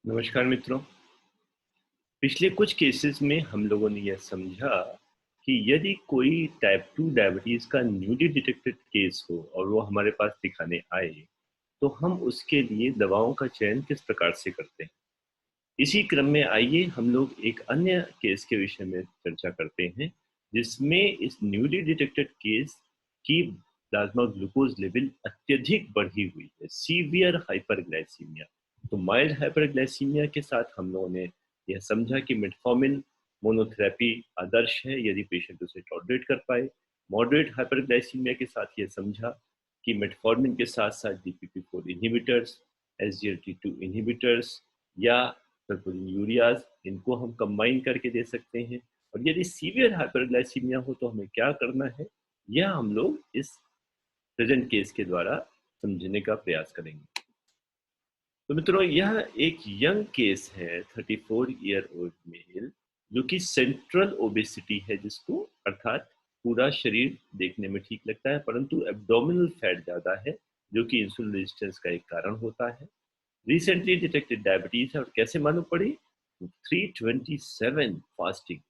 नमस्कार मित्रों। पिछले कुछ केसेस में हम लोगों ने यह समझा कि यदि कोई टाइप 2 डायबिटीज का न्यूली डिटेक्टेड केस हो और वो हमारे पास दिखाने आए, तो हम उसके लिए दवाओं का चयन किस प्रकार से करते हैं। इसी क्रम में आइए हम लोग एक अन्य केस के विषय में चर्चा करते हैं, जिसमें इस न्यूली डिटेक्टेड केस की प्लाज्मा ग्लूकोज लेवल अत्यधिक बढ़ी हुई है, सीवियर हाइपरग्लाइसीमिया। तो माइल्ड हाइपरग्लाइसीमिया के साथ हम लोगों ने यह समझा कि मेटफॉर्मिन मोनोथेरेपी आदर्श है यदि पेशेंट उसे टॉलरेट कर पाए। मॉडरेट हाइपरग्लाइसीमिया के साथ यह समझा कि मेटफॉर्मिन के साथ साथ DPP-4 इनहिबिटर्स, SGLT2 इनहिबिटर्स या यूरियाज, इनको हम कंबाइन करके दे सकते हैं। और यदि सीवियर हाइपरग्लाइसीमिया हो तो हमें क्या करना है, यह हम लोग इस प्रेजेंट केस के द्वारा समझने का प्रयास करेंगे। तो मित्रों, यह एक यंग केस है, 34 ईयर ओल्ड मेल, जो कि सेंट्रल ओबेसिटी है, जिसको अर्थात पूरा शरीर देखने में ठीक लगता है परंतु एब्डोमिनल फैट ज्यादा है, जो कि इंसुलिन रेजिस्टेंस का एक कारण होता है। रिसेंटली डिटेक्टेड डायबिटीज है और कैसे मालूम पड़ी? 327 फास्टिंग,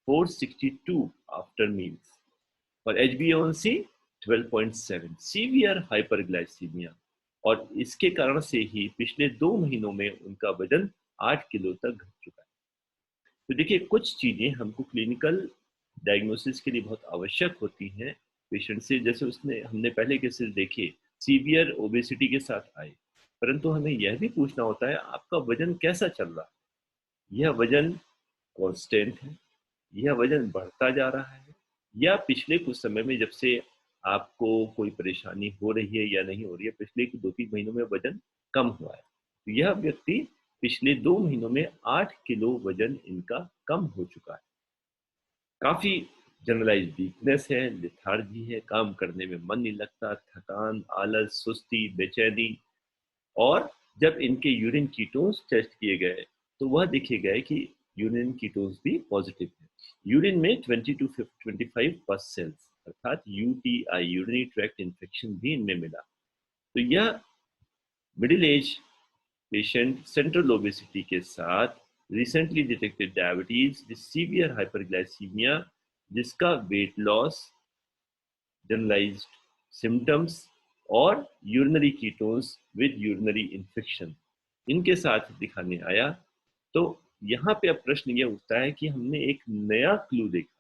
462 आफ्टर मील्स और HbA1c 12.7, सीवियर हाइपरग्लाइसीमिया। और इसके कारण से ही पिछले 2 महीनों में उनका वजन 8 किलो तक घट चुका है। तो देखिए, कुछ चीजें हमको क्लिनिकल डायग्नोसिस के लिए बहुत आवश्यक होती हैं पेशेंट से। जैसे उसने हमने पहले केसेस देखे, सीवियर ओबेसिटी के साथ आए, परंतु हमें यह भी पूछना होता है आपका वजन कैसा चल रहा है। यह वजन कांस्टेंट है, यह वजन बढ़ता जा रहा है, या पिछले कुछ समय में जब से आपको कोई परेशानी हो रही है या नहीं हो रही है, पिछले 2-3 महीनों में वजन कम हुआ है। तो यह व्यक्ति पिछले 2 महीनों में 8 किलो वजन इनका कम हो चुका है। काफी जनरलाइज वीकनेस है, लेथार्जी है, काम करने में मन नहीं लगता, थकान, आलस, सुस्ती, बेचैनी। और जब इनके यूरिन कीटोन्स टेस्ट किए गए तो वह देखे गए कि यूरिन कीटोन्स भी पॉजिटिव है। यूरिन में 20 to 25 पस सेल्स अर्थात UTI, यूरिनरी ट्रैक्ट इन्फेक्शन भी इनमें मिला। तो यह middle age patient central obesity के साथ recently detected diabetes, severe hyperglycaemia, जिसका वेट लॉस, जनरलाइज्ड सिम्टम्स और urinary ketones with urinary infection, इनके साथ दिखाने आया। तो यहाँ पे अब प्रश्न ये उठता है कि हमने एक नया क्लू देखा,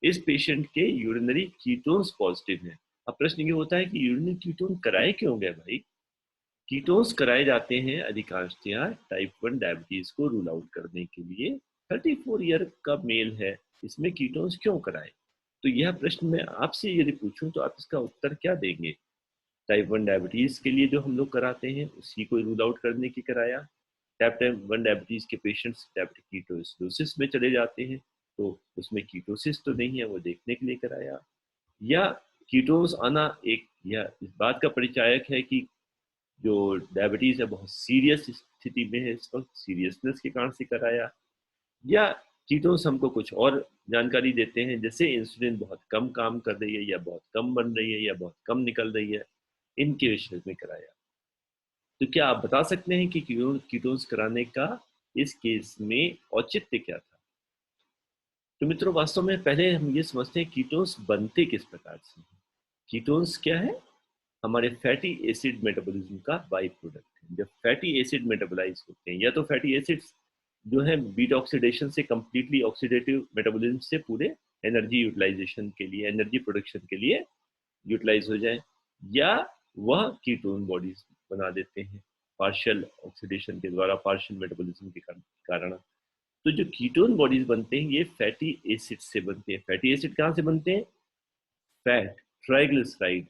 इस पेशेंट के यूरिनरी कीटोन्स पॉजिटिव हैं। अब प्रश्न ये होता है कि यूरिनरी कीटोन कराए क्यों गए भाई? कीटोन्स कराए जाते हैं अधिकांशतया टाइप 1 डायबिटीज को रूल आउट करने के लिए। 34 ईयर का मेल है, इसमें कीटोन्स क्यों कराए? तो यह प्रश्न मैं आपसे यदि पूछूं तो आप इसका उत्तर क्या देंगे? टाइप 1 डायबिटीज के लिए जो हम लोग कराते हैं उसी को रूल आउट करने की कराया। टाइप 1 डायबिटीज के पेशेंट्स डायबिटिक कीटोसिडोसिस में चले जाते हैं, तो उसमें कीटोसिस तो नहीं है वो देखने के लिए कराया। या कीटोन्स आना एक या इस बात का परिचायक है कि जो डायबिटीज है बहुत सीरियस स्थिति में है, इस वक्त सीरियसनेस के कारण से कराया। या कीटोन्स हमको कुछ और जानकारी देते हैं, जैसे इंसुलिन बहुत कम काम कर रही है या बहुत कम बन रही है या बहुत कम निकल रही है, इनके विषय में कराया। तो क्या आप बता सकते हैं कि कीटोन्स कराने का इस केस में औचित्य क्या था? तो मित्रों, वास्तव में पहले हम ये समझते हैं कीटोन्स बनते किस प्रकार से हैं। कीटोन्स क्या है? हमारे फैटी एसिड मेटाबॉलिज्म का बाई प्रोडक्ट है। जब फैटी एसिड मेटाबोलाइज होते हैं, या तो फैटी एसिड्स जो है बीटा ऑक्सीडेशन से कंप्लीटली ऑक्सीडेटिव मेटाबॉलिज्म से पूरे एनर्जी यूटिलाइजेशन के लिए, एनर्जी प्रोडक्शन के लिए यूटिलाइज हो जाए, या वह कीटोन बॉडीज बना देते हैं पार्शियल ऑक्सीडेशन के द्वारा, पार्शियल मेटाबॉलिज्म के कारण। तो जो कीटोन बॉडीज बनते हैं ये फैटी एसिड से बनते हैं। फैटी एसिड कहाँ से बनते हैं? फैट, ट्राइग्लिसराइड,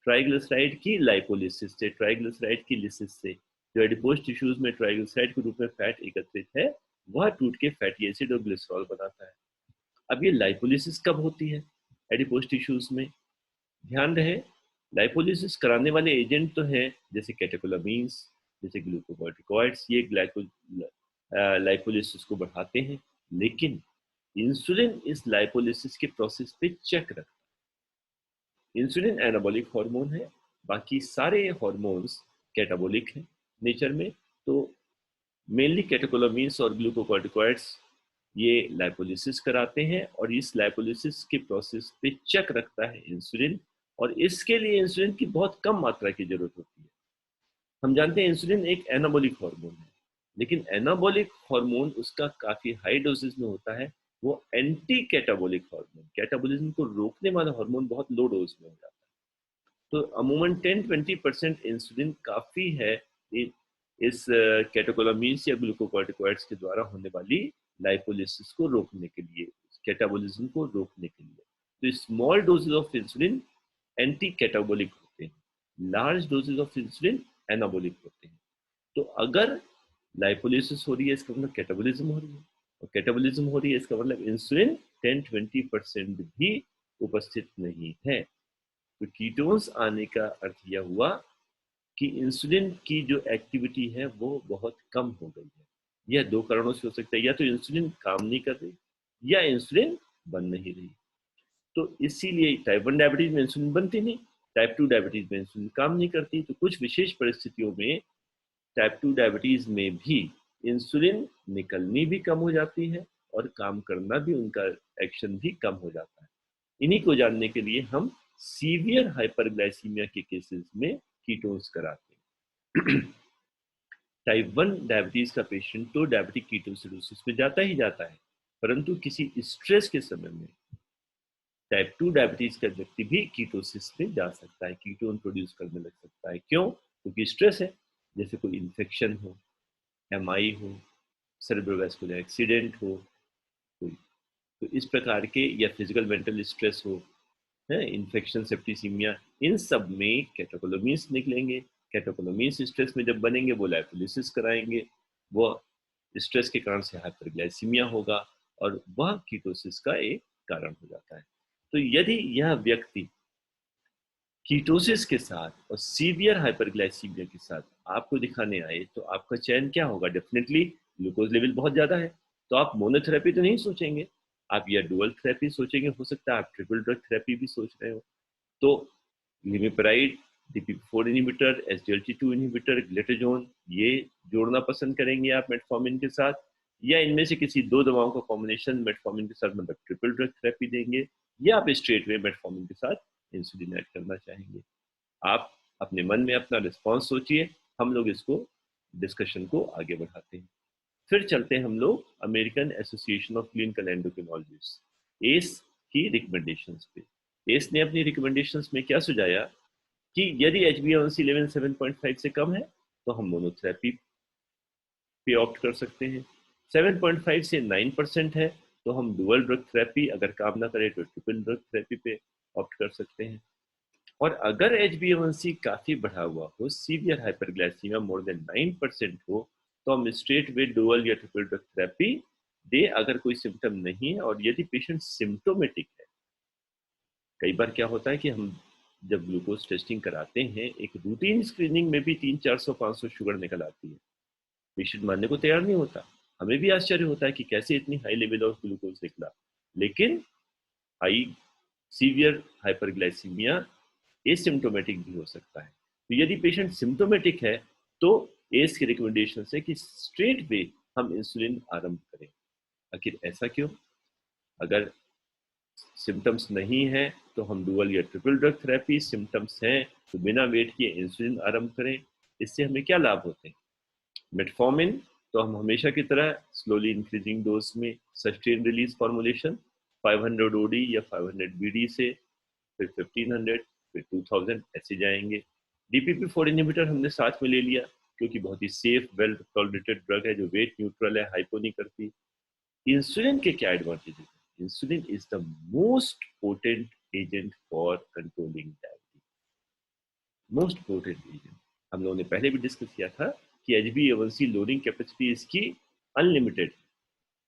ट्राइग्लिसराइड की लाइपोलिसिस से, ट्राइग्लिसराइड की लिसिस से। जो एडिपोज टिश्यूज में ट्राइग्लिसराइड के रूप में फैट एकत्रित है, वह टूट के फैटी एसिड और ग्लिसरॉल बनाता है। अब ये लाइपोलिसिस कब होती है एडिपोज टिश्यूज में? ध्यान रहे, लाइपोलिसिस कराने वाले एजेंट तो हैं जैसे कैटेकोलामीन्स, जैसे ग्लूकोकॉर्टिकॉइड्स, ये लाइपोलिसिस को बढ़ाते हैं। लेकिन इंसुलिन इस लाइपोलिसिस के प्रोसेस पे चेक रखता है। इंसुलिन एनाबॉलिक हार्मोन है, बाकी सारे हार्मोन्स कैटाबॉलिक हैं नेचर में। तो मेनली कैटेकोलामीन्स और ग्लूकोकॉर्टिकॉइड्स ये लाइपोलिसिस कराते हैं और इस लाइपोलिसिस के प्रोसेस पे चेक रखता है इंसुलिन, और इसके लिए इंसुलिन की बहुत कम मात्रा की जरूरत होती है। हम जानते हैं इंसुलिन एक एनाबॉलिक हार्मोन है, लेकिन एनाबॉलिक हार्मोन उसका काफी हाई डोजेस में होता है। वो एंटी कैटाबॉलिक हार्मोन, कैटाबॉलिज्म को रोकने वाला हार्मोन बहुत लो डोज में हो जाता है। तो अमूमन 10-20% इंसुलिन काफी है इस कैटेकोलामीन्स या ग्लूकोकॉर्टिकॉइड्स के द्वारा होने वाली लाइपोलिसिस को रोकने के लिए, कैटाबॉलिज्म को रोकने के लिए। तो small doses of insulin anti catabolic होते हैं, large doses of insulin anabolic होते हैं। तो अगर लाइपोलिसिस हो रही है इसका मतलब कैटाबॉलिज्म हो रही है, और कैटाबॉलिज्म हो रही है इसका मतलब इंसुलिन 10-20% भी उपस्थित नहीं है। तो कीटोन्स आने का अर्थ यह हुआ कि इंसुलिन की जो एक्टिविटी है वो बहुत कम हो गई है। यह दो कारणों से हो सकता है, या तो इंसुलिन काम नहीं कर रही या इंसुलिन बन नहीं रही। तो इसीलिए टाइप 1 डायबिटीज में इंसुलिन बनती नहीं, टाइप 2 डायबिटीज में इंसुलिन काम नहीं करती। तो कुछ विशेष परिस्थितियों में टाइप 2 डायबिटीज में भी इंसुलिन निकलनी भी कम हो जाती है और काम करना भी, उनका एक्शन भी कम हो जाता है। इन्हीं को जानने के लिए हम सीवियर हाइपरग्लाइसीमिया के केसेस में कीटोन्स कराते हैं। टाइप 1 डायबिटीज का पेशेंट तो डायबिटिक कीटोसिडोसिस में जाता ही जाता है, परंतु किसी स्ट्रेस के समय में टाइप 2 डायबिटीज का व्यक्ति भी कीटोसिस में जा सकता है, कीटोन प्रोड्यूस करने लग सकता है। क्यों? क्योंकि स्ट्रेस है, जैसे कोई इन्फेक्शन हो, एमआई हो, सेरेब्रोवास्कुलर एक्सीडेंट हो कोई, तो इस प्रकार के, या फिजिकल मेंटल स्ट्रेस हो, है इन्फेक्शन, सेप्टिसीमिया, इन सब में कैटेकोलामीन्स निकलेंगे। कैटेकोलामीन्स स्ट्रेस में जब बनेंगे वो लाइपोलिसिस कराएंगे, वो स्ट्रेस के कारण से हाइपरग्लाइसीमिया होगा और वह कीटोसिस का एक कारण हो जाता है। तो यदि यह व्यक्ति कीटोसिस के साथ और सीवियर हाइपरग्लाइसीमिया के साथ आपको दिखाने आए तो आपका चयन क्या होगा? डेफिनेटली ग्लूकोज लेवल बहुत ज्यादा है, तो आप मोनोथेरेपी तो नहीं सोचेंगे, आप या डुअल थेरेपी सोचेंगे, हो सकता है आप ट्रिपल ड्रग थेरेपी भी सोच रहे हो। तो लिमिपराइड, DPP4 इनहिबिटर, SGLT2 इनहिबिटर, ग्लिटाजोन, ये जोड़ना पसंद करेंगे आप मेटफॉर्मिन के साथ, या इनमें से किसी दो दवाओं का कॉम्बिनेशन मेटफॉर्मिन के साथ, मतलब ट्रिपल ड्रग थेरेपी देंगे, या आप स्ट्रेट वे मेटफॉर्मिन के साथ इंसुलिन ऐड करना चाहेंगे? आप अपने मन में अपना रिस्पॉन्स सोचिए, हम लोग इसको डिस्कशन को आगे बढ़ाते हैं। फिर चलते हैं हम लोग American association of clinical endocrinologist S की रिकमेंडेशंस पे। एस ने अपनी रिकमेंडेशंस में क्या सुझाया कि यदि HbA1c लेवल 7.5 से कम है तो हम मोनोथेरेपी पे ऑप्ट कर सकते हैं। 7.5 से 9% है तो हम डुअल ड्रग थेरेपी, अगर काम ना करे तो ट्रिपल ड्रग थेरेपी पे ऑप्ट कर सकते हैं। और अगर HbA1c काफी बढ़ा हुआ हो, सीवियर हाइपरग्लाइसीमिया मोर देन 9% हो, तो हम स्ट्रेट वे डुअल या ट्रिपल ड्रग थेरेपी दे, अगर कोई सिम्टम नहीं है। और यदि पेशेंट सिम्टोमेटिक है, कई बार क्या होता है कि हम जब ग्लूकोज टेस्टिंग कराते हैं, एक रूटीन स्क्रीनिंग में भी 300-400-500 शुगर निकल आती है, पेशेंट मानने को तैयार नहीं होता। हमें भी आश्चर्य होता है कि कैसे इतनी हाई लेवल ऑफ ग्लूकोज निकला, लेकिन हाई सीवियर हाइपरग्लाइसीमिया एसिम्टोमेटिक भी हो सकता है। तो यदि पेशेंट सिम्टोमेटिक है तो एस की रिकमेंडेशन है कि स्ट्रेट वे हम इंसुलिन आरंभ करें। आखिर ऐसा क्यों? अगर सिम्टम्स नहीं है तो हम डुअल या ट्रिपल ड्रग थेरेपी, सिम्टम्स हैं तो बिना वेट किए इंसुलिन आरंभ करें। इससे हमें क्या लाभ होते हैं? मेटफॉर्मिन तो हम हमेशा की तरह स्लोली इंक्रीजिंग डोज में सस्टेन रिलीज फॉर्मुलेशन 500 OD या 500 BD से, फिर 1500, फिर 2000 ऐसे जाएंगे। DPP4 इनहिबिटर हमने साथ में ले लिया क्योंकि बहुत ही सेफ, वेल टॉलरेटेड ड्रग है जो वेट न्यूट्रल है, हाइपो नहीं करती। इंसुलिन के क्या एडवांटेजेस हैं? Insulin is the most potent agent for controlling diabetes, most potent agent. हम लोगों ने पहले भी डिस्कस किया था कि HbA1c लोडिंग कैपेसिटी इसकी अनलिमिटेड है,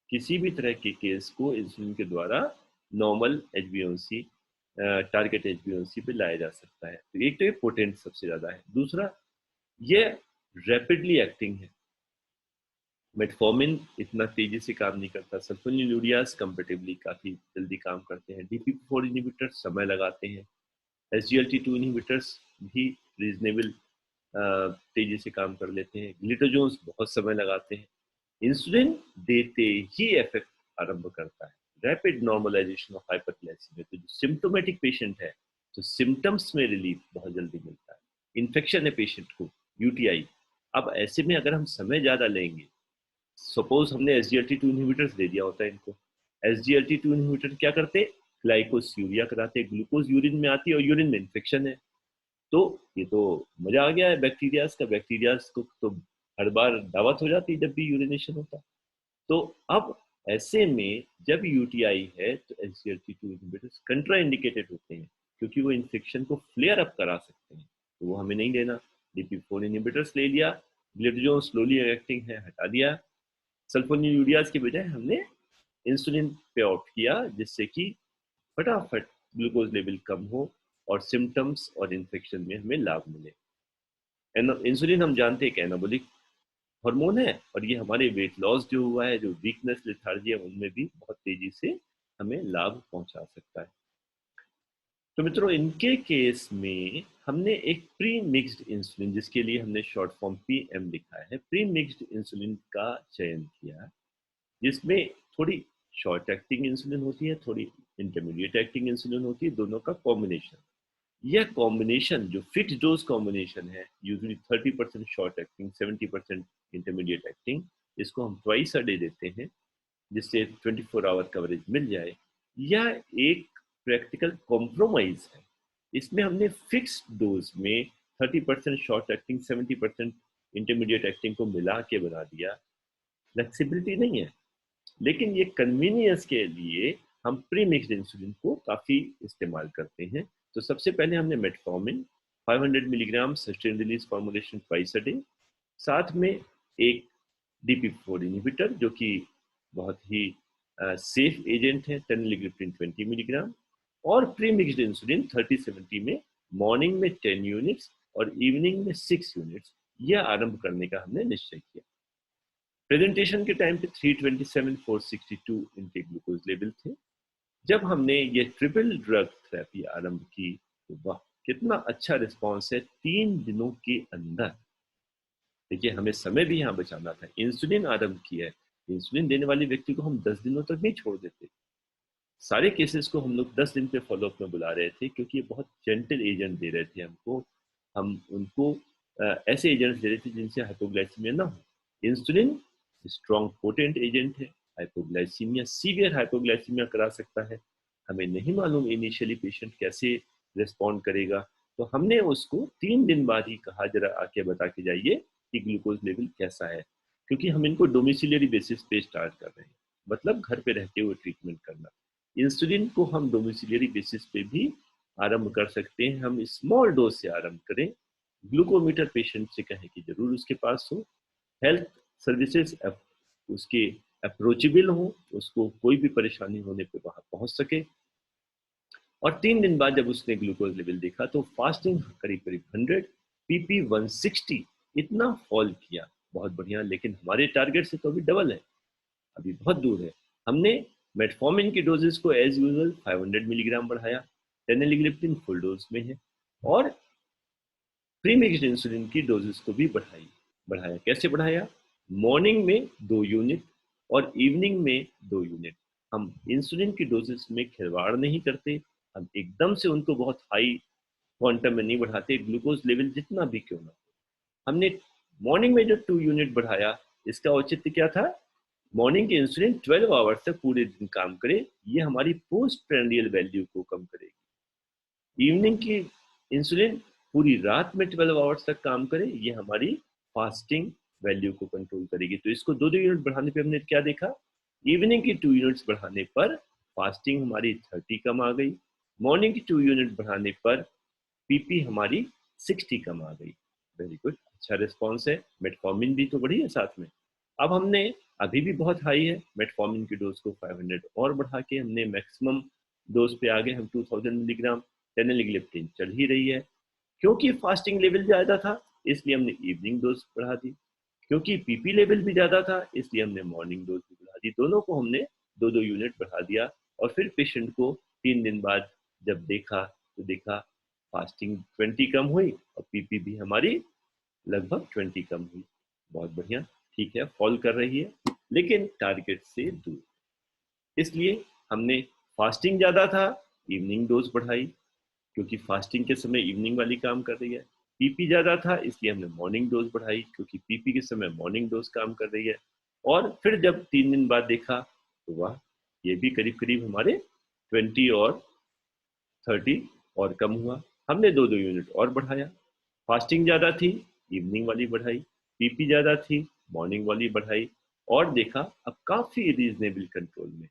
किसी भी तरह के केस को इंसुलिन के द्वारा नॉर्मल HbA1c, टारगेट HbA1c पे लाया जा सकता है। तो एक तो ये पोटेंट सबसे ज्यादा है, दूसरा ये रैपिडली एक्टिंग है। मेटफॉर्मिन इतना तेजी से काम नहीं करता, सल्फोनिलूरियाज कंपेटिवली काफी जल्दी काम करते हैं, DPP4 इनहिबिटर समय लगाते हैं, SGLT2 इनहिबिटर्स भी रीजनेबल तेजी से काम कर लेते हैं, ग्लूटाजोन्स बहुत समय लगाते हैं। इंसुलिन देते ही इफेक्ट आरंभ करता है। रैपिड नॉर्मलाइजेशन ऑफ हाइपरग्लाइसीमिया, तो जो सिम्टोमेटिक पेशेंट है तो सिम्टम्स में रिलीफ बहुत जल्दी मिलता है। इन्फेक्शन है पेशेंट को, यूटीआई, अब ऐसे में अगर हम समय ज्यादा लेंगे, सपोज हमने SGLT2 इनहिबिटर्स दे दिया होता है इनको, SGLT2 इनहिबिटर क्या करते, ग्लाइकोस्यूरिया कराते, ग्लूकोज यूरिन में आती है और यूरिन में इन्फेक्शन है। तो ये तो मजा आ गया है बैक्टीरियाज का, बैक्टीरियाज को तो हर बार दावत हो जाती है जब भी यूरिनेशन होता है। तो अब ऐसे में जब यूटीआई है तो SGLT2 इनहिबिटर्स कंट्रा इंडिकेटेड होते हैं, क्योंकि वो इन्फेक्शन को फ्लेयर अप करा सकते हैं, तो वो हमें नहीं लेना। DPP-4 इनहिबिटर्स ले लिया, ग्लूटाथियोन स्लोली एक्टिंग है हटा दिया, सल्फोनिलूरियाज के बजाय हमने इंसुलिन पे ऑप्ट किया, जिससे कि फटाफट ग्लूकोज लेवल कम हो और सिम्टम्स और इन्फेक्शन में हमें लाभ मिले। इंसुलिन हम जानते हैं कि एनाबॉलिक हार्मोन है, और ये हमारे वेट लॉस जो हुआ है, जो वीकनेस लेथार्जी है, उनमें भी बहुत तेजी से हमें लाभ पहुंचा सकता है। तो मित्रों, इनके केस में हमने एक प्री मिक्स्ड इंसुलिन, जिसके लिए हमने शॉर्ट फॉर्म PM लिखा है, प्री मिक्स्ड इंसुलिन का चयन किया, जिसमें थोड़ी शॉर्ट एक्टिंग इंसुलिन होती है, थोड़ी इंटरमीडिएट एक्टिंग इंसुलिन होती है, दोनों का कॉम्बिनेशन। यह कॉम्बिनेशन जो फिक्स डोज कॉम्बिनेशन है, usually 30% short acting, 70% intermediate acting, इसको हम ट्वाइस अ डे देते हैं, जिससे 24 आवर कवरेज मिल जाए। यह एक प्रैक्टिकल कॉम्प्रोमाइज है। इसमें हमने फिक्स डोज में 30% शॉर्ट एक्टिंग, 70% इंटरमीडिएट एक्टिंग को मिला के बना दिया। फ्लेक्सिबिलिटी नहीं है, लेकिन ये कन्वीनियंस के लिए हम प्री मिक्स्ड इंसुलिन को काफी इस्तेमाल करते हैं। तो सबसे पहले हमने metformin 500 milligram sustain release formulation twice a day, साथ में एक DPP-4 इनहिबिटर जो कि बहुत ही सेफ एजेंट है, टेनलिग्लिप्टिन 20 मिलीग्राम, और प्री मिक्स्ड इंसुलिन 30-70 में, मॉर्निंग में 10 यूनिट्स और इवनिंग में 6 यूनिट्स, यह आरंभ करने का हमने निश्चय किया। प्रेजेंटेशन के टाइम पे 327, 462 इनके ग्लूकोज लेवल थे। जब हमने ये ट्रिपल ड्रग थेरेपी आरंभ की, तो वाह कितना अच्छा रिस्पॉन्स है 3 दिनों के अंदर। देखिए, हमें समय भी यहाँ बचाना था, इंसुलिन आरंभ किया है, इंसुलिन देने वाले व्यक्ति को हम 10 दिनों तक नहीं छोड़ देते। सारे केसेस को हम लोग 10 दिन पे फॉलोअप में बुला रहे थे, क्योंकि ये बहुत जेंटल एजेंट दे रहे थे हमको। हम उनको ऐसे एजेंट्स दे रहे थे जिनसे हाइपोग्लाइसीमिया ना हो। इंसुलिन स्ट्रॉन्ग पोटेंट एजेंट है, हाइपोग्लाइसीमिया, सीवियर हाइपोग्लाइसीमिया करा सकता है। हमें नहीं मालूम इनिशियली पेशेंट कैसे रिस्पॉन्ड करेगा, तो हमने उसको 3 दिन बाद ही कहा, जरा आके बता के जाइए कि ग्लूकोज लेवल कैसा है, क्योंकि हम इनको डोमिसिलियरी बेसिस पे स्टार्ट कर रहे हैं, मतलब घर पे रहते हुए ट्रीटमेंट करना। इंसुलिन को हम डोमिसिलियरी बेसिस पे भी आरंभ कर सकते हैं, हम स्मॉल डोज से आरंभ करें। ग्लूकोमीटर पेशेंट से कहें कि जरूर उसके पास हो, हेल्थ सर्विसेज उसके अप्रोचेबल हो, उसको कोई भी परेशानी होने पे वहां पहुंच सके। और 3 दिन बाद जब उसने ग्लूकोज लेवल देखा तो फास्टिंग करीब करीब 100, PP 160 इतना फॉल किया, बहुत बढ़िया। लेकिन हमारे टारगेट से तो अभी डबल है, अभी बहुत दूर है। हमने मेटफॉर्मिन की डोजेस को एज यूजुअल 500 मिलीग्राम बढ़ाया, टेनेलिग्लिप्टिन फुल डोज में है, और प्रीमिक्स्ड इंसुलिन की डोजेस को भी बढ़ाया। कैसे बढ़ाया? मॉर्निंग में 2 यूनिट और इवनिंग में 2 यूनिट। हम इंसुलिन की डोजेस में खिलवाड़ नहीं करते, हम एकदम से उनको बहुत हाई क्वांटम में नहीं बढ़ाते, ग्लूकोज लेवल जितना भी क्यों ना। हमने मॉर्निंग में जो 2 यूनिट बढ़ाया, इसका औचित्य क्या था? मॉर्निंग की इंसुलिन 12 आवर्स तक पूरे दिन काम करे, ये हमारी पोस्ट प्रेंडियल वैल्यू को कम करेगी। इवनिंग की इंसुलिन पूरी रात में 12 आवर्स तक काम करे, ये हमारी फास्टिंग वैल्यू को कंट्रोल करेगी। तो इसको 2-2 यूनिट बढ़ाने पे हमने क्या देखा? इवनिंग की 2 यूनिट्स बढ़ाने पर फास्टिंग हमारी 30 कम आ गई, मॉर्निंग की 2 यूनिट बढ़ाने पर PP हमारी 60 कम आ गई। वेरी गुड, अच्छा रिस्पॉन्स है। मेटफॉर्मिन भी तो बढ़ी है साथ में। अब हमने, अभी भी बहुत हाई है, मेटफॉर्मिन की डोज को 500 और बढ़ा के हमने मैक्सिमम डोज पे आ गए हम, 2000 मिलीग्राम। टेनेलिग्लिप्टिन चढ़ ही रही है, क्योंकि फास्टिंग लेवल ज्यादा था इसलिए हमने इवनिंग डोज बढ़ा दी, क्योंकि PP लेवल भी ज्यादा था इसलिए हमने मॉर्निंग डोज भी बढ़ा दी। दोनों को हमने 2-2 यूनिट बढ़ा दिया। और फिर पेशेंट को 3 दिन बाद जब देखा, तो देखा फास्टिंग 20 कम हुई और PP भी हमारी लगभग 20 कम हुई। बहुत बढ़िया, ठीक है, फॉल कर रही है लेकिन टारगेट से दूर। इसलिए हमने फास्टिंग ज़्यादा था, इवनिंग डोज बढ़ाई, क्योंकि फास्टिंग के समय इवनिंग वाली काम कर रही है। पीपी ज़्यादा था, इसलिए हमने मॉर्निंग डोज बढ़ाई, क्योंकि पीपी के समय मॉर्निंग डोज काम कर रही है। और फिर जब 3 दिन बाद देखा तो वाह, ये भी करीब करीब हमारे 20 और 30 और कम हुआ। हमने 2-2 यूनिट और बढ़ाया। फास्टिंग ज़्यादा थी, इवनिंग वाली बढ़ाई। पीपी ज़्यादा थी, मॉर्निंग वाली बढ़ाई। और देखा अब काफ़ी रीजनेबल कंट्रोल में।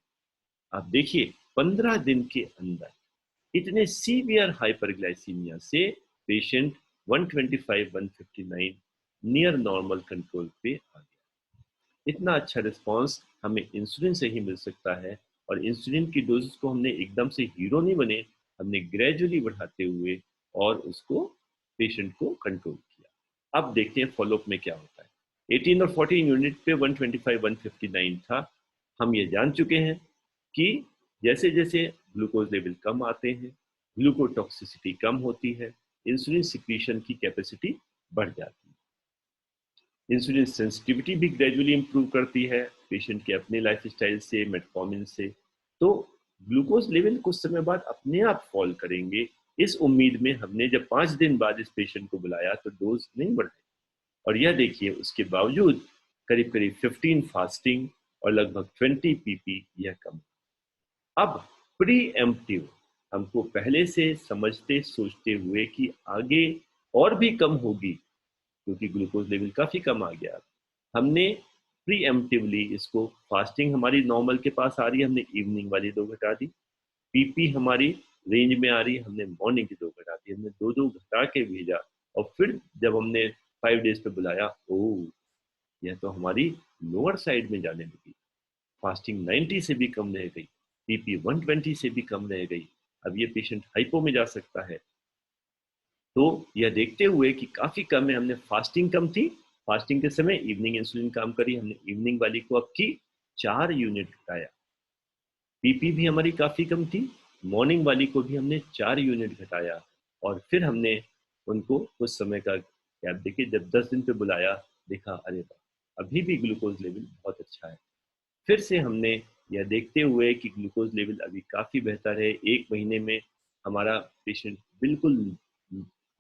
आप देखिए 15 दिन के अंदर इतने सीवियर हाइपरग्लाइसीमिया से पेशेंट 125-159 नियर नॉर्मल कंट्रोल पे आ गया। इतना अच्छा रिस्पांस हमें इंसुलिन से ही मिल सकता है। और इंसुलिन की डोजेस को हमने एकदम से हीरो नहीं बने, हमने ग्रेजुअली बढ़ाते हुए और उसको पेशेंट को कंट्रोल किया। अब देखते हैं फॉलोअप में क्या होता है। 18 और 14 यूनिट पे 125-159 था। हम ये जान चुके हैं कि जैसे जैसे ग्लूकोज लेवल कम आते हैं, ग्लूकोटॉक्सिसिटी कम होती है, इंसुलिन सिक्रीशन की कैपेसिटी बढ़ जाती है। इंसुलिन सेंसिटिविटी भी ग्रेजुअली इंप्रूव करती है पेशेंट के अपने लाइफस्टाइल से, मेटफॉर्मिन से। तो ग्लूकोज लेवल कुछ समय बाद अपने आप फॉल करेंगे, इस उम्मीद में हमने जब 5 दिन बाद इस पेशेंट को बुलाया तो डोज नहीं बढ़ाई। और यह देखिए उसके बावजूद करीब करीब 15 फास्टिंग और लगभग 20 पीपी यह कम। अब प्री एम्प्टिव, हमको पहले से समझते सोचते हुए कि आगे और भी कम होगी, क्योंकि ग्लूकोज लेवल काफी कम आ गया, हमने प्री एम्प्टिवली इसको, फास्टिंग हमारी नॉर्मल के पास आ रही है, हमने इवनिंग वाली 2 घटा दी। पीपी हमारी रेंज में आ रही है, हमने मॉर्निंग की 2 घटा दी। हमने 2-2 घटा के भेजा। और फिर जब हमने 5 डेज पे बुलाया, ओ यह तो हमारी लोअर साइड में जाने लगी। फास्टिंग 90 से भी कम रह गई, पीपी 120 से भी कम रह गई। अब ये पेशेंट हाइपो में जा सकता है। तो यह देखते हुए कि काफी कम है, हमने फास्टिंग कम थी, फास्टिंग के समय इवनिंग इंसुलिन काम करी, हमने इवनिंग वाली को अब की 4 यूनिट घटाया। पीपी भी हमारी काफी कम थी, मॉर्निंग वाली को भी हमने 4 यूनिट घटाया। और फिर हमने उनको कुछ समय का गैप देके जब 10 दिन पे बुलाया, देखा अरे वाह, अभी भी ग्लूकोज लेवल बहुत अच्छा है। फिर से हमने यह देखते हुए कि ग्लूकोज लेवल अभी काफ़ी बेहतर है, 1 महीने में हमारा पेशेंट बिल्कुल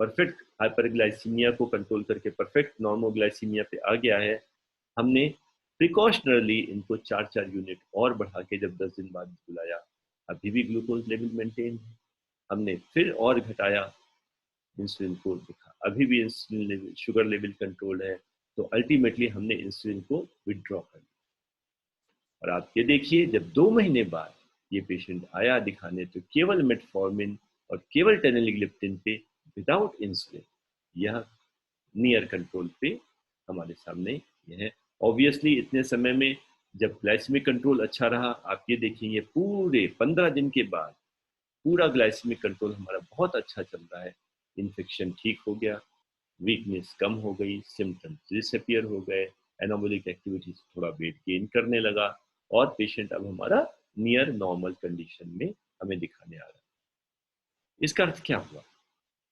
परफेक्ट हाइपरग्लाइसीमिया को कंट्रोल करके परफेक्ट नॉर्मोग्लाइसीमिया पे आ गया है। हमने प्रिकॉशनरली इनको 4-4 यूनिट और बढ़ा के जब 10 दिन बाद बुलाया, अभी भी ग्लूकोज लेवल मेंटेन है। हमने फिर और घटाया इंसुलिन को, देखा अभी भी insulin level, sugar level control है। तो अल्टीमेटली हमने इंसुलिन को विड्रॉ कर लिया। और आप ये देखिए जब 2 महीने बाद ये पेशेंट आया दिखाने, तो केवल मेटफॉर्मिन और केवल टेनेलिग्लिप्टिन पे विदाउट इंसुलिन यह नियर कंट्रोल पे हमारे सामने यह है। ऑब्वियसली इतने समय में जब ग्लाइसेमिक कंट्रोल अच्छा रहा, आप ये देखिए ये पूरे 15 दिन के बाद पूरा ग्लाइसेमिक कंट्रोल हमारा बहुत अच्छा चल रहा है। इन्फेक्शन ठीक हो गया, वीकनेस कम हो गई, सिम्टम्स डिसअपियर हो गए, एनाबॉलिक एक्टिविटी से थोड़ा वेट गेन करने लगा। और पेशेंट अब हमारा नियर नॉर्मल कंडीशन में हमें दिखाने आ रहा है। इसका अर्थ क्या हुआ,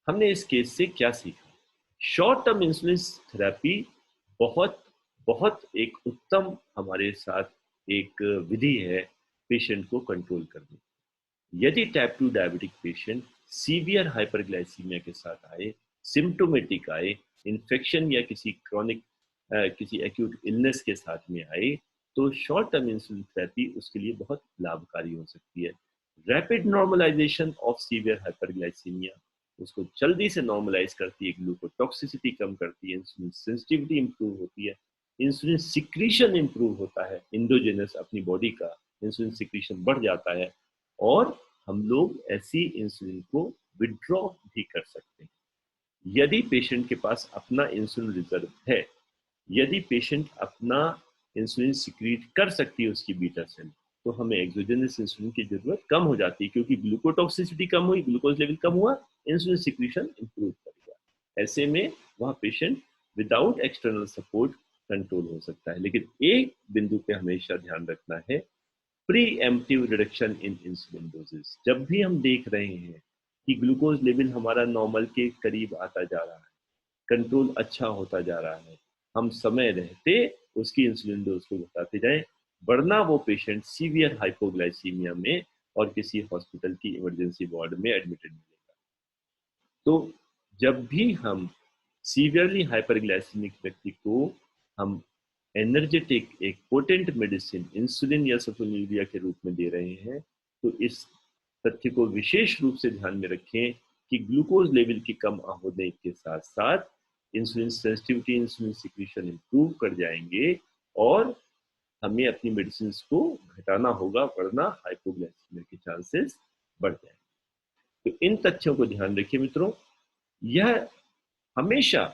हमने इस केस से क्या सीखा? शॉर्ट टर्म इंसुलिन थेरेपी बहुत बहुत एक उत्तम हमारे साथ एक विधि है पेशेंट को कंट्रोल करने। यदि type 2 diabetic patient severe hyperglycaemia के साथ आए, सिम्टोमेटिक आए, इन्फेक्शन या किसी क्रॉनिक किसी एक्यूट इलनेस के साथ में आए, तो शॉर्ट टर्म इंसुलिन थेरेपी उसके लिए बहुत लाभकारी हो सकती है। Rapid normalization of severe hyperglycemia उसको जल्दी से नॉर्मलाइज करती है, ग्लूकोटॉक्सिसिटी कम करती है, इंसुलिन सेंसिटिविटी इंप्रूव होती है, इंसुलिन सिक्रीशन इंप्रूव होता है, इंडोजेनस अपनी बॉडी का इंसुलिन सिक्रीशन बढ़ जाता है। और हम लोग ऐसी इंसुलिन को विड्रॉ भी कर सकते हैं यदि पेशेंट के पास अपना इंसुलिन रिजर्व है, यदि पेशेंट अपना इंसुलिन सिक्रीट कर सकती है उसकी बीटा सेल, तो हमें एक्सोजेनस इंसुलिन की जरूरत कम हो जाती है, क्योंकि ग्लूकोटॉक्सिसिटी कम हुई, ग्लूकोज लेवल कम हुआ, इंसुलिन सिक्रीशन इंप्रूव कर गया। ऐसे में वह patient without external support control हो सकता है। लेकिन एक बिंदु पे हमेशा ध्यान रखना है, pre emptive reduction in insulin doses. जब भी हम देख रहे हैं कि ग्लूकोज लेवल हमारा नॉर्मल के करीब आता जा रहा है, कंट्रोल अच्छा होता जा रहा है, हम समय रहते उसकी इंसुलिन डोज को घटाते जाएं, वरना वो पेशेंट सीवियर हाइपोग्लाइसीमिया में और किसी हॉस्पिटल की इमरजेंसी वार्ड में एडमिटेड मिलेगा। तो जब भी हम सीवियरली हाइपरग्लाइसेमिक व्यक्ति को हम एनर्जेटिक एक पोटेंट मेडिसिन इंसुलिन या सल्फोनिलुरिया के रूप में दे रहे हैं, तो इस तथ्य को विशेष रूप से ध्यान में रखें कि ग्लूकोज लेवल की कम होने के साथ साथ insulin sensitivity, insulin secretion improve कर जाएंगे और हमें अपनी मेडिसिन को घटाना होगा, वरना हाइपोग्लाइसीमिया के चांसेस बढ़ जाएंगे। तो इन तथ्यों को ध्यान रखिए मित्रों। यह हमेशा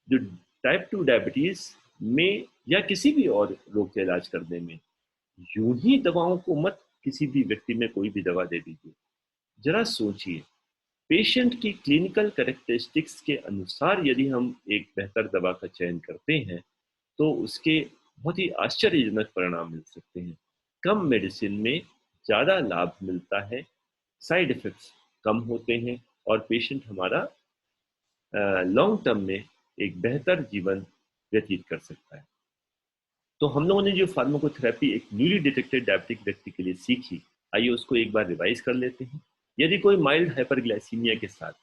जो टाइप 2 डायबिटीज में या किसी भी और रोग का इलाज करने में यूं ही दवाओं को मत किसी भी व्यक्ति में कोई भी दवा दे दीजिए। जरा सोचिए, पेशेंट की क्लिनिकल कैरेक्टरिस्टिक्स के अनुसार यदि हम एक बेहतर दवा का चयन करते हैं तो उसके बहुत ही आश्चर्यजनक परिणाम मिल सकते हैं। कम मेडिसिन में ज़्यादा लाभ मिलता है, साइड इफेक्ट्स कम होते हैं और पेशेंट हमारा लॉन्ग टर्म में एक बेहतर जीवन व्यतीत कर सकता है। तो हम लोगों ने जो फार्माकोथेरेपी एक न्यूली डिटेक्टेड डायबिटिक व्यक्ति के लिए सीखी, आइए उसको एक बार रिवाइज कर लेते हैं। यदि कोई माइल्ड हाइपरग्लाइसीमिया के साथ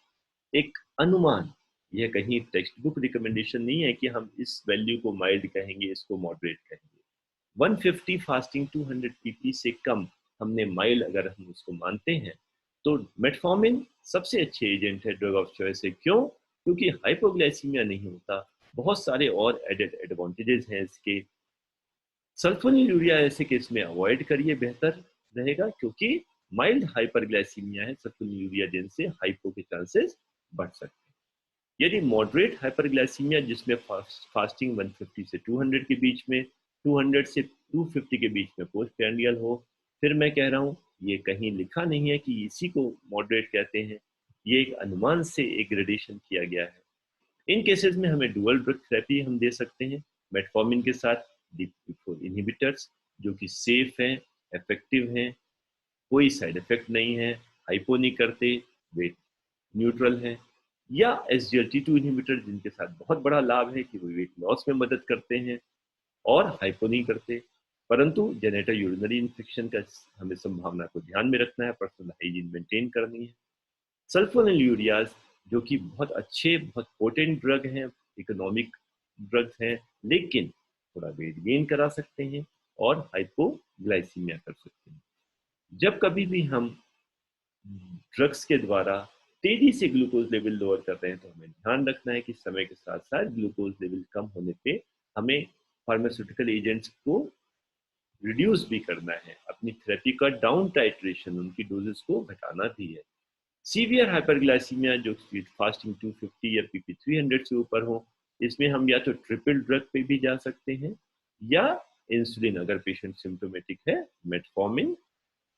एक अनुमान, यह कहीं टेक्स्ट बुक रिकमेंडेशन नहीं है कि हम इस वैल्यू को माइल्ड कहेंगे, इसको मॉडरेट कहेंगे। 150 फास्टिंग 200 पीपी से कम हमने माइल्ड अगर हम उसको मानते हैं तो मेटफॉर्मिन सबसे अच्छे एजेंट है, ड्रग ऑफ चॉइस है। क्यों? क्योंकि हाइपोग्लाइसीमिया नहीं होता, बहुत सारे और एडेड एडवांटेजेस हैं इसके। सल्फोनिलुरिया ऐसे केस में अवॉइड करिए, बेहतर रहेगा, क्योंकि माइल्ड हाइपरग्लाइसीमिया है, सल्फोनिलुरिया जिनसे हाइपो के चांसेस बढ़ सकते हैं। यदि मॉडरेट हाइपरग्लाइसीमिया जिसमें फास्टिंग 150 से 200 के बीच में, 200 से 250 के बीच में पोस्ट प्रैंडियल हो, फिर मैं कह रहा हूँ ये कहीं लिखा नहीं है कि इसी को मॉडरेट कहते हैं, ये एक अनुमान से एक ग्रेडेशन किया गया है। इन केसेस में हमें डुअल ड्रग थेरेपी हम दे सकते हैं मेटफॉर्मिन के साथ DPP4 इनहिबिटर्स, जो कि सेफ हैं, इफेक्टिव हैं, कोई साइड इफेक्ट नहीं है, हाइपो नहीं करते, वेट न्यूट्रल है। या SGLT2 इनहिबिटर जिनके साथ बहुत बड़ा लाभ है कि वो वेट लॉस में मदद करते हैं और हाइपो नहीं करते, परंतु जेनेटल यूरिनरी इन्फेक्शन का हमें संभावना को ध्यान में रखना है, पर्सनल हाइजीन मेंटेन करनी है। सल्फोनिलुरियाज जो कि बहुत अच्छे, बहुत पोटेंट ड्रग हैं, इकोनॉमिक ड्रग्स हैं, लेकिन थोड़ा वेट गेन करा सकते हैं और हाइपोग्लाइसीमिया कर सकते हैं। जब कभी भी हम ड्रग्स के द्वारा तेजी से ग्लूकोज लेवल लोअर कर रहे हैं तो हमें ध्यान रखना है कि समय के साथ साथ ग्लूकोज लेवल कम होने पे हमें फार्मास्यूटिकल एजेंट्स को रिड्यूस भी करना है, अपनी थेरेपी का डाउन टाइट्रेशन, उनकी डोजेस को घटाना भी है। सीवियर हाइपरग्लाइसीमिया जो फास्टिंग 250 या पीपी 300 से ऊपर हो, इसमें हम या तो ट्रिपल ड्रग पे भी जा सकते हैं या इंसुलिन अगर पेशेंट सिम्टोमेटिक है, metformin,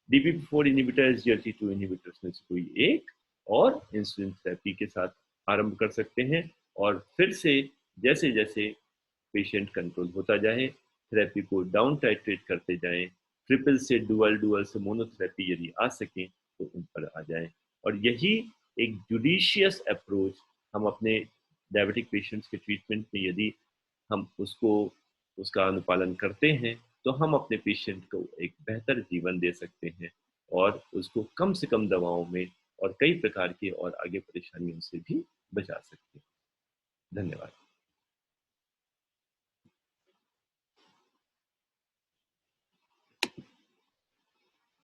DPP4 inhibitor, SGLT2 inhibitors में से कोई एक और इंसुलिन थेरेपी के साथ आरंभ कर सकते हैं। और फिर से जैसे जैसे पेशेंट कंट्रोल होता जाए, थेरेपी को डाउन टाइट्रेट करते जाएं, ट्रिपल से डुअल, डुअल से मोनोथेरेपी यदि आ सकें तो उन पर आ जाएं। और यही एक जुडिशियस अप्रोच हम अपने डायबिटिक पेशेंट्स के ट्रीटमेंट में यदि हम उसका अनुपालन करते हैं तो हम अपने पेशेंट को एक बेहतर जीवन दे सकते हैं और उसको कम से कम दवाओं में और कई प्रकार की और आगे परेशानियों से भी बचा सकते हैं। धन्यवाद।